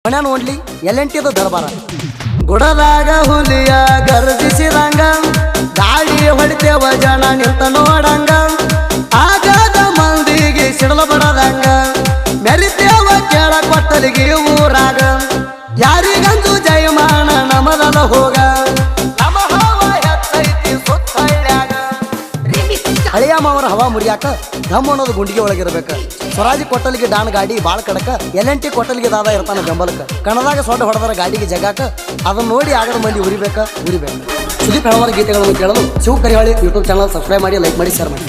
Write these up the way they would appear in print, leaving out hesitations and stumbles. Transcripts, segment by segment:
ಮನ ನೋಡ್ಲಿ ಎಲ್ಲೆಂಟಿದು ದರ್ಬಾರ ಗುಡದಾಗ ಹುಲಿಯ ಗರ್ಜಿಸಿದಂಗ ಗಾಡಿ ಹೊಡಿತೇವ ಜನ ನಿಂತ ನೋಡಂಗ ಆಗದ ಮಂದಿಗೆ ಸಿಡಲ ಬಡದಂಗ ಮೆರಿತೇವ ಕೇಳ ಕೊಟ್ಟಲಿಗೆ ಊರಾಗ ಯಾರಿಗಂದು ಜಯಮಾನ ನಮದಲ ಹೋಗ ಹಳೆಯ ಮಾವರ ಹವಾ ಮುರಿಯಾಕ ಧಮ್ ಅನ್ನೋದು ಗುಂಡಿಗೆ ಒಳಗಿರ್ಬೇಕ ಸ್ವರಾಜಿ ಕೊಟ್ಟಲಿಗೆ ಡಾನ್ ಗಾಡಿ ಬಾಳ ಕಡಕ ಎಲ್ಎನ್ಟಿ ಕೊಟ್ಟಲಿಗೆ ದಾದ ಇರ್ತಾನ ಬೆಂಬಲಕ್ಕ ಕಣದಾಗ ಸೊಡ್ಡ ಹೊಡೆದರ ಗಾಡಿಗೆ ಜಗಾಕ ಅದನ್ನ ನೋಡಿ ಆಗದ ಮಂದಿ ಉರಿಬೇಕ ಸುದೀಪ್ ಹಲವಾರು ಗೀತೆಗಳನ್ನು ಕೇಳಲು Shiva Karihali YouTube channel subscribe ಮಾಡಿ ಲೈಕ್ ಮಾಡಿ ಶೇರ್ ಮಾಡಿ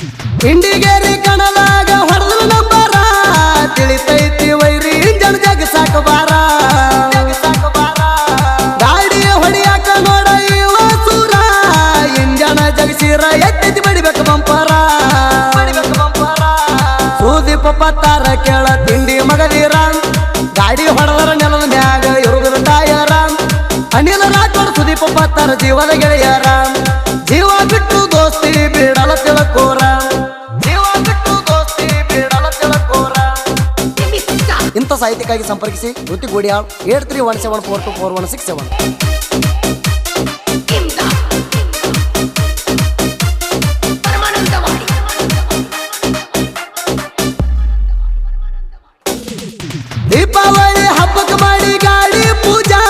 ಇಂಡಿಗೇರಿ ಕಣದಾಗ ಹೊಡೆದ ನಂಬರ ತಿಳಿತೈತಿ ವೈರಿ ಇಂಜನ್ ಜಗ ಸಾಕ ಬಾರ ಗಾಡಿ ಹೊಡಿಯಾಕ ನೋಡ ಇವ ಸೂರ ಇಂಜನ ಜಗಸಿರ ಎತ್ತೈತಿ ಬಡಿಬೇಕು ಬಂಪರ ಸುದೀಪ ಪತ್ತಾರ ಕೇಳ ತಿಂಡಿ ಮಗದೀರ ಗಾಡಿ ಹೊಡೆದರ ನೆಲದ ಮ್ಯಾಗ ಇರುವುದ ಟಯರ ಅನಿಲ ರಾಠೋಡ್ ಸುದೀಪ ಪತ್ತಾರ ಜೀವದ ಗೆಳೆಯರ ಜೀವ ಬಿಟ್ಟು ದೋಸ್ತಿ ಬಿಡಲ ತಿಳಕೋರ ಇಂಥ ಸಾಹಿತ್ಯಕ್ಕಾಗಿ ಸಂಪರ್ಕಿಸಿ ಋತಿ ಗೋಡಿಯಾಳ್ 8317424167 ದೀಪಾವಳಿ ಹಬ್ಬಕ್ಕೆ ಮಾಡಿ ಗಾಡಿ ಪೂಜಾ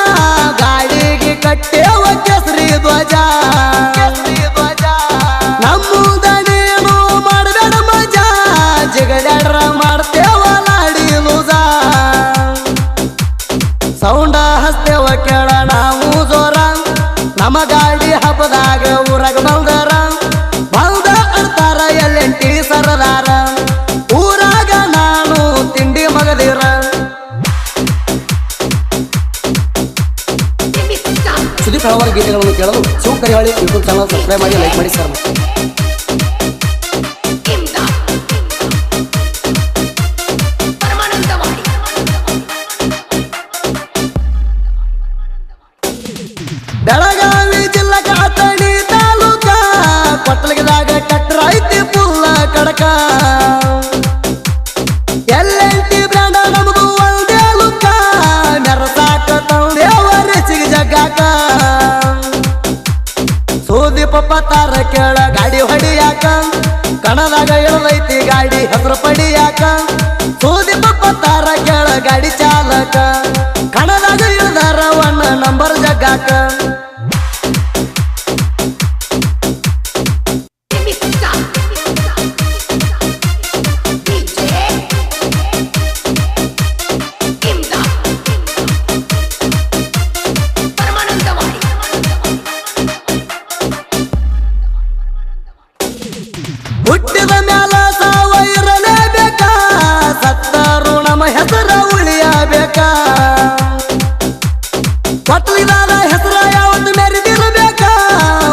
ಗಾಡಿಗೆ ಕಟ್ಟೇವ ಕೇಸರಿ ಧ್ವಜ ನಮ್ಮದನೇನು ಮಾಡಬೇಡ ಮಜಾ ಜಿಗಡ್ಯಾಡ್ರ ಮಾಡ್ತೇವ ಲಾಡಿ ಲೂಜ ಸೌಂಡ ಹಸ್ತೇವ ಕೇಳ ನಾವು ಜೋರ ನಮ್ಮ ಗಾಡಿ ಹಬ್ಬದಾಗ ಊರಾಗ ಬಂದರ ಅಂತಾರ ಎಲ್ಲೆಂಟಿ ಸರದಾರ ಊರಾಗ ನಾನು ತಿಂಡಿ ಮಗದಿರ ಸುದೀಪ್ ಹಲವಾರು ಗೀತೆಗಳನ್ನು ಕೇಳಲು Shiva Karihali YouTube channel subscribe ಮಾಡಿ ಲೈಕ್ ಮಾಡಿ ಶೇರ್ ಮಾಡಿ ಬೆಳಗಾವಿ ಜಿಲ್ಲಾ ಕಾತಣಿ ತಾಲೂಕ ಕೊಟ್ಟಲಿಗದಾಗ ಕಟ್ರ ಐತಿ ಪುಲ್ಲ ಕಡಕ ಎಲ್ಲೆಂಟಿ ಬ್ರ್ಯಾಂಡ ನಮ್ದು ಒಂದೇ ಲುಕ್ಕ ಮೆರಸಾಕ ತಂದೇವರಿಸಿಗೆ ಜಗಾಕ ಸುದೀಪ ಪತ್ತಾರ ಕೇಳ ಗಾಡಿ ಹೊಡಿಯಾಕ ಕಣದಾಗ ಇಳದೈತಿ ಗಾಡಿ ಹೆಸರು ಪಡಿಯಾಕ ಸುದೀಪ ಪತ್ತಾರ ಕೇಳ ಗಾಡಿ ಚಾಲಕ ಕಣದಾಗ ಇಳದಾರ ಒನ್ನ ನಂಬರ್ ಜಗಾಕ ಹುಟ್ಟಿದ ಮ್ಯಾಲ ಸಾವ ಇರಲೇಬೇಕ ಸತ್ತರು ನಮ್ಮ ಹೆಸರ ಉಳಿಯಬೇಕ ಕೊಟ್ಟಲಿದಾದ ಹೆಸರ ಯಾವತ್ತು ಮೆರೆದಿರಬೇಕ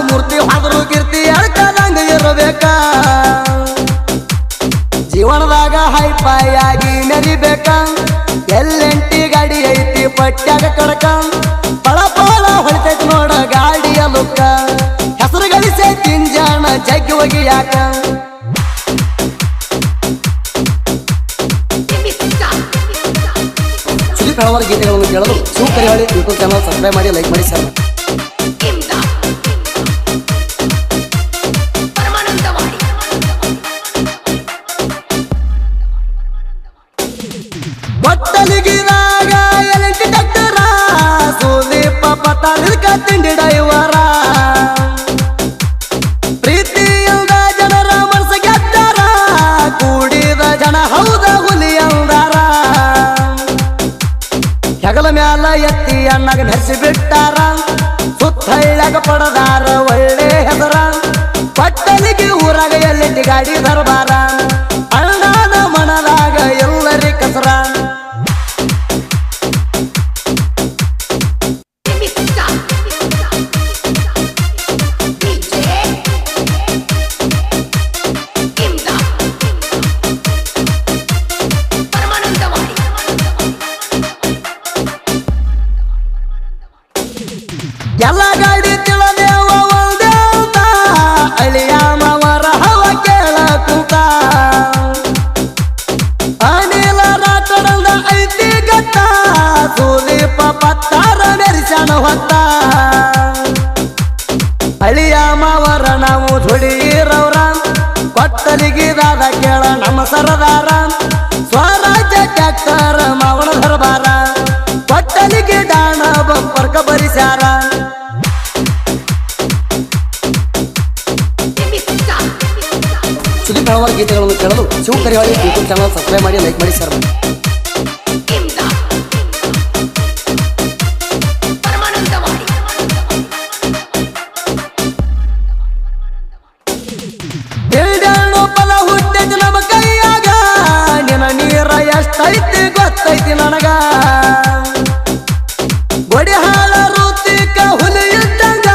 ಮೂರ್ತಿ ಹಾದರು ಕೀರ್ತಿ ಎಳ್ಕದಂಗ ಇರಬೇಕ ಜೀವನದಾಗ ಹೈಫೈಯಾಗಿ ಮೆರಿಬೇಕ ಎಲ್ಲೆಂಟಿ ಗಾಡಿ ಐತಿ ಪಟ್ಯಾಗ ಕಡಕ ಪಳ ಪಳ ಹೊಳಿತೈತಿ ನೋಡ ಗಾಡಿಯ ಲುಕ್ಕ ಹೆಸರು ಗಳಿಸೈತಿ ಇಂಜಾನ ಜಗ್ಗಿ ಒಗಿಯಾಕ ಸುದೀಪ್ ಹಲವಾರು ಗೀತೆಗಳನ್ನು ಕೇಳಲು Shiva Karihali YouTube channel subscribe ಮಾಡಿ ಲೈಕ್ ಮಾಡಿ ಶೇರ್ ಮಾಡಿ ಕೊಟ್ಟಲಿಗಿದಾಗ ಎಲೆಂಟಿ ಡಾಕ್ಟರ ಸುದೀಪ ಪತ್ತಾರ ತಿಂಡಿ ಡೈವರ ಪ್ರೀತಿಯಿಂದ ಜನರ ಮನಸ್ಸ ಗೆದ್ದಾರ ಕೂಡಿದ ಜನ ಹೌದ ಹುಲಿ ಅಂದಾರ ಹೆಗಲ ಮ್ಯಾಲ ಎತ್ತಿ ಅಣ್ಣಗ ನೆರೆಸಿ ಬಿಟ್ಟಾರ ಸುತ್ತಳ್ಯಾಗ ಪಡದಾರ ಒಳ್ಳೆ ಹೆಸರ ಪಟ್ಟಲಿಗೆ ಊರಾಗ ಎಲ್ಲೆಂಟಿ ಗಾಡಿ ದರ್ಬಾರ ಅಣ್ಣನ ಮನದಾಗ ಎಲ್ಲರಿ ಕಸರ ಎಲ್ಲ ಗಾಡಿ ತಿಳದೇವ ಒಂದೇ ಅಂತ ಅಳಿಯ ಮಾವರ ಹವ ಕೇಳ ಕೂತ ದೀಪ ಪತ್ತಾರ ಮೆರಿಸಣ ಹೊತ್ತ ಅಳಿಯ ಮಾವರ ನಾವು ದುಡಿಯಿರವ್ರ ಕೊಟ್ಟಲಿಗಿದಾದ ಕೇಳ ನಮ್ಮ ಸರದಾರ ಸ್ವರಾಜ್ಯ ಟ್ಯಾಕ್ಟರ್ ಮಾವನ ದರ್ಬಾರ ಕೊಟ್ಟಲಿಗೆ ಡಾಣ ಬಂಪರ್ಕ ಬರಿಸ್ಯಾರ ಸುದೀಪ್ ಹಲವಾರು ಗೀತೆಗಳನ್ನು ಕೇಳಲು ಶಿವ ಕರಿವಾಳಿ ಯೂಟ್ಯೂಬ್ ಚಾನಲ್ ಸಬ್ಸ್ಕ್ರೈಬ್ ಮಾಡಿ ಲೈಕ್ ಮಾಡಿ ಶೇರ್ ಮಾಡಿ ನಮ್ಮ ಕೈಯಾಗ ನಿನ ನೀರ ಎಷ್ಟೈತಿ ಗೊತ್ತೈತಿ ನನಗ ಗೊಡಿ ಹಾಳ ಋತಿಕ ಹುಲಿ ಇದ್ದಂಗ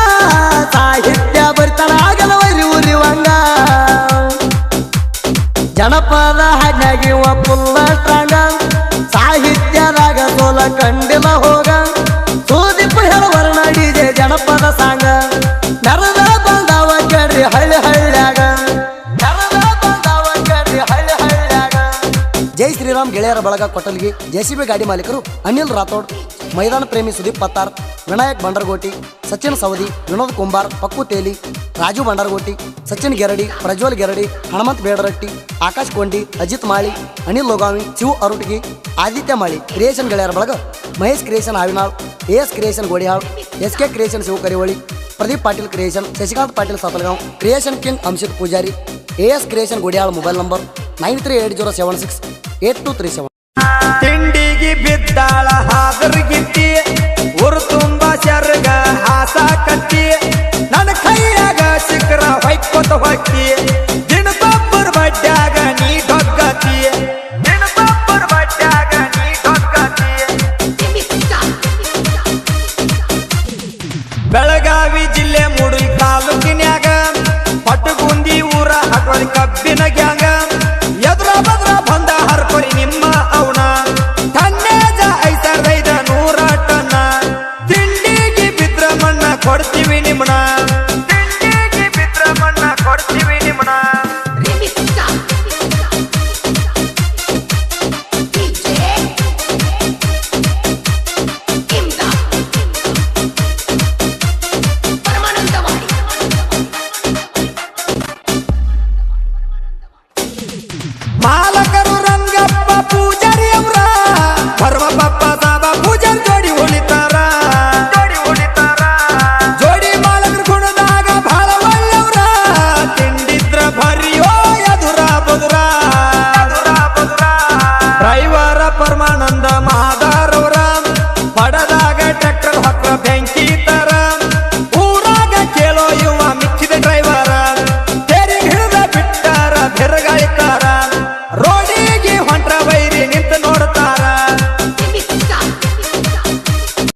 ಸಾಹಿತ್ಯ ಬರಿತನ ಆಗಲ ವರಿ ಉರಿವಂಗ ಜನಪದ ಹಾಡ್ಯಾಗಿ ಒಪ್ಪುಲ್ಲ ಸ್ಟ್ರಾಂಗ ಸಾಹಿತ್ಯದಾಗ ಸೋಲ ಕಂಡಿಲ್ಲ ಹೋಗ ಸುದೀಪ್ ಹೇಳುವರ ನಡಿದೆ ಜನಪದ ಸಾಂಗ ನೆರದ ಬಂದವ ಕೇಳ್ರಿ ಹಳ್ಳಿ ಹಳ್ಳ್ಯಾಗ ಜೈ ಶ್ರೀರಾಮ್ ಗೆಳೆಯರ ಬಳಗ ಕೊಟ್ಟಲ್ಗಿ ಜೆಸಿಬಿ ಗಾಡಿ ಮಾಲೀಕರು ಅನಿಲ್ ರಾಥೋಡ್ ಮೈದಾನ ಪ್ರೇಮಿ ಸುದೀಪ್ ಪತ್ತಾರ್ ವಿನಾಯಕ್ ಬಂಡರ್ಗೋಟಿ ಸಚಿನ್ ಸವದಿ ವಿನೋದ್ ಕುಂಬಾರ್ ಪಕ್ಕು ತೇಲಿ ರಾಜು ಬಂಡರ್ಗೋಟಿ ಸಚಿನ್ ಗೆರಡಿ ಪ್ರಜ್ವಲ್ ಗೆರಡಿ ಹನುಮಂತ್ ಬೇಡರಟ್ಟಿ ಆಕಾಶ್ ಕೊಂಡಿ ಅಜಿತ್ ಮಾಳಿ ಅನಿಲ್ ಲೋಗಾವಿ ಶಿವ್ ಅರುಟಗಿ ಆದಿತ್ಯ ಮಾಳಿ ಕ್ರಿಯೇಷನ್ ಗೆಳೆಯರ ಬಳಗ Mahesh creation Avinal S creation Godihal SK creation Shiva Karivali Pradeep Patil creation Shashikant Patil Satalgaon creation king Anshith Pujari AS creation Godihal mobile number 9380768237 ತಿಂಡಿಗೆ ಬಿದ್ದಾಳ ಹಾದರ್ಗಿತ್ತಿ ಊರು ತುಂಬ ಶರ್ಗ ಹಾಸ ಕತ್ತಿ ನನ್ನ ಕೈಯಾಗ ಸಿಕ್ರ ಹೊಯ್ಕೋತ ಹೊಕ್ಕಿ ದಿನಕ್ಕೊಬ್ಬರ ಬಡ್ಡ್ಯಾಗ ನೀ ಡೊಗ್ಗತಿ ದಿನಕ್ಕೊಬ್ಬರ ಬಡ್ಡ್ಯಾಗ ನೀ ಡೊಗ್ಗತಿ ಬೆಳಗಾವಿ ಜಿಲ್ಲೆ ಮೂಡಲ್ ತಾಲೂಕಿನ್ಯಾಗ ಪಟ್ಟಗುಂದಿ ಊರ ಹಾಕೋರಿ ಕಬ್ಬಿನ ಗ್ಯಾಂಗ ಎದ್ರ ಬದ್ರ ಬಂದ ಹರ್ಕೊರಿ ನಿಮ್ಮ